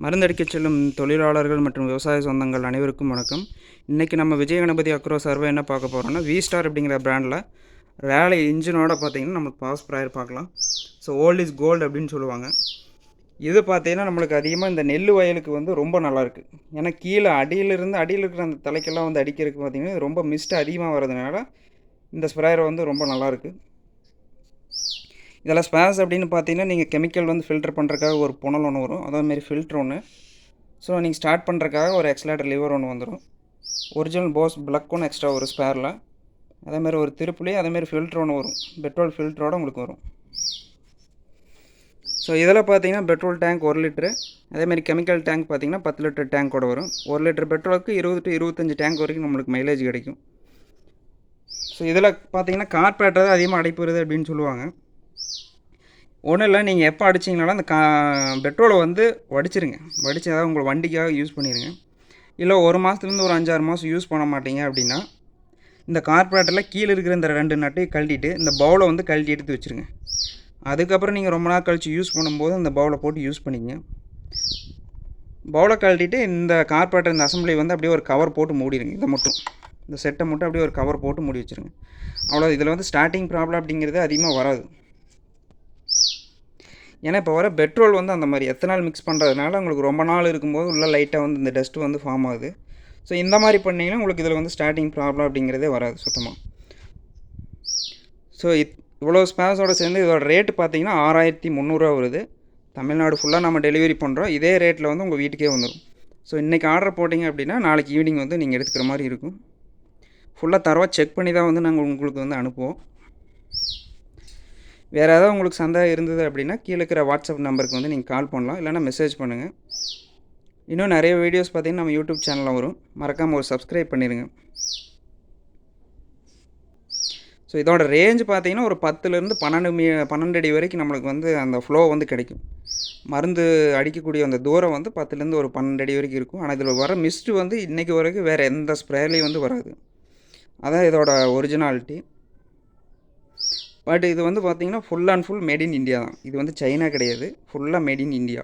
மருந்தடிக்கச் செல்லும் தொழிலாளர்கள் மற்றும் விவசாய சொந்தங்கள் அனைவருக்கும் வணக்கம். இன்றைக்கி நம்ம விஜய கணபதி அக்ரோ சர்வே என்ன பார்க்க போகிறோம்னா, V-Star அப்படிங்கிற பிராண்டில் ரேலி இன்ஜினோட பார்த்திங்கன்னா நம்மளுக்கு பவர் ஸ்ப்ரேயர் பார்க்கலாம். ஸோ ஓல்ட் இஸ் கோல்டு அப்படின்னு சொல்லுவாங்க. இது பார்த்திங்கன்னா நம்மளுக்கு அதிகமாக இந்த நெல் வயலுக்கு வந்து ரொம்ப நல்லாயிருக்கு. ஏன்னா கீழே அடியில் இருக்கிற அந்த தலைக்கெல்லாம் வந்து அடிக்கிறதுக்கு பார்த்திங்கன்னா ரொம்ப மிஸ்ட்டு அதிகமாக வர்றதுனால இந்த ஸ்ப்ரேயர் வந்து ரொம்ப நல்லாயிருக்கு. இதில் ஸ்பேர்ஸ் அப்படின்னு பார்த்தீங்கன்னா, நீங்கள் கெமிக்கல் வந்து ஃபில்டர் பண்ணுறதுக்காக ஒரு புனல் ஒன்று வரும், அதேமாரி ஃபில்ட்ரு ஒன்று. ஸோ நீங்கள் ஸ்டார்ட் பண்ணுறதுக்காக ஒரு எக்ஸலேட்டர் லிவர் ஒன்று வந்துடும். ஒரிஜினல் போஸ் பிளக் ஒன்று எக்ஸ்ட்ரா ஒரு ஸ்பேரில், அதேமாதிரி ஒரு திருப்புளி, அதேமாதிரி ஃபில்ட்ரு ஒன்று வரும், பெட்ரோல் ஃபில்ட்ரோட உங்களுக்கு வரும். ஸோ இதில் பார்த்தீங்கன்னா பெட்ரோல் டேங்க் 1 லிட்ரு, அதேமாதிரி கெமிக்கல் டேங்க் பார்த்தீங்கன்னா 10 லிட்டர் டேங்கோட வரும். 1 லிட்டர் பெட்ரோலுக்கு 20 to 25 டேங்க் வரைக்கும் நம்மளுக்கு மைலேஜ் கிடைக்கும். ஸோ இதில் பார்த்தீங்கன்னா கார்பரேட்டர் தான் அதிகமாக அடைப்புறது அப்படின்னு சொல்லுவாங்க. ஒன்றும் இல்லை, நீங்கள் எப்போ அடிச்சிங்கனாலும் அந்த பெட்ரோலை வந்து வடிச்சிருங்க. வடித்து அதாவது உங்கள் வண்டிக்காக யூஸ் பண்ணிடுங்க. இல்லை ஒரு மாதத்துலேருந்து ஒரு 5-6 மாதம் யூஸ் பண்ண மாட்டீங்க அப்படின்னா, இந்த கார்பரேட்டரில் கீழே இருக்கிற இந்த 2 நட்டையும் கழட்டிட்டு இந்த பவுலை வந்து கழட்டி எடுத்து வச்சுருங்க. அதுக்கப்புறம் நீங்கள் ரொம்ப நாள் கழித்து யூஸ் பண்ணும்போது அந்த பவுலை போட்டு யூஸ் பண்ணிங்க. பவுலை கழட்டிட்டு இந்த கார்பரேட்டர் இந்த அசம்பிளி வந்து அப்படியே ஒரு கவர் போட்டு மூடிடுங்க. இதை மட்டும், இந்த செட்டை மட்டும் அப்படியே ஒரு கவர் போட்டு மூடி வச்சுருங்க. அவ்வளோ. இதில் வந்து ஸ்டார்டிங் ப்ராப்ளம் அப்படிங்கிறது அதிகமாக வராது. ஏன்னா இப்போ வர பெட்ரோல் வந்து அந்த மாதிரி எத்தனால் மிக்ஸ் பண்ணுறதுனால உங்களுக்கு ரொம்ப நாள் இருக்கும்போது உள்ள லைட்டாக வந்து இந்த டஸ்ட்டு வந்து ஃபார்ம் ஆகுது. ஸோ இந்த மாதிரி பண்ணிங்கன்னா உங்களுக்கு இதில் வந்து ஸ்டார்டிங் ப்ராப்ளம் அப்படிங்கிறதே வராது சுத்தமாக. ஸோ இவ்வளோ ஸ்பேர்ஸோடு சேர்ந்து இதோட ரேட்டு பார்த்தீங்கன்னா 6300 வருது. தமிழ்நாடு ஃபுல்லாக நம்ம டெலிவரி பண்ணுறோம். இதே ரேட்டில் வந்து உங்கள் வீட்டுக்கே வந்துடும். ஸோ இன்றைக்கி ஆர்டர் போட்டிங்க அப்படின்னா நாளைக்கு ஈவினிங் வந்து நீங்கள் எடுத்துக்கிற மாதிரி இருக்கும். ஃபுல்லாக தரவாக செக் பண்ணி தான் வந்து நாங்கள் உங்களுக்கு வந்து அனுப்புவோம். வேறு ஏதாவது உங்களுக்கு சந்தேகம் இருந்தது அப்படின்னா கீழே இருக்கிற வாட்ஸ்அப் நம்பருக்கு வந்து நீங்கள் கால் பண்ணலாம், இல்லைனா மெசேஜ் பண்ணுங்கள். இன்னும் நிறைய வீடியோஸ் பார்த்திங்கன்னா நம்ம யூடியூப் சேனலில் வரும். மறக்காமல் ஒரு சப்ஸ்கிரைப் பண்ணிடுங்க. ஸோ இதோட ரேஞ்சு பார்த்திங்கன்னா ஒரு 10லேருந்து 12 அடி வரைக்கும் நம்மளுக்கு வந்து அந்த ஃப்ளோ வந்து கிடைக்கும். மருந்து அடிக்கக்கூடிய அந்த தூரம் வந்து 10லேருந்து ஒரு 12 அடி வரைக்கும் இருக்கும். ஆனால் இதில் வர மிஸ்ட்டு வந்து இன்றைக்கி வரைக்கும் வேறு எந்த ஸ்ப்ரேலையும் வந்து வராது. அதான் இதோட ஒரிஜினாலிட்டி. பட் இது வந்து பார்த்திங்கன்னா full and full made in India தான். இது வந்து சைனா கிடையாது, ஃபுல்லாக மேட் இன் இந்தியா.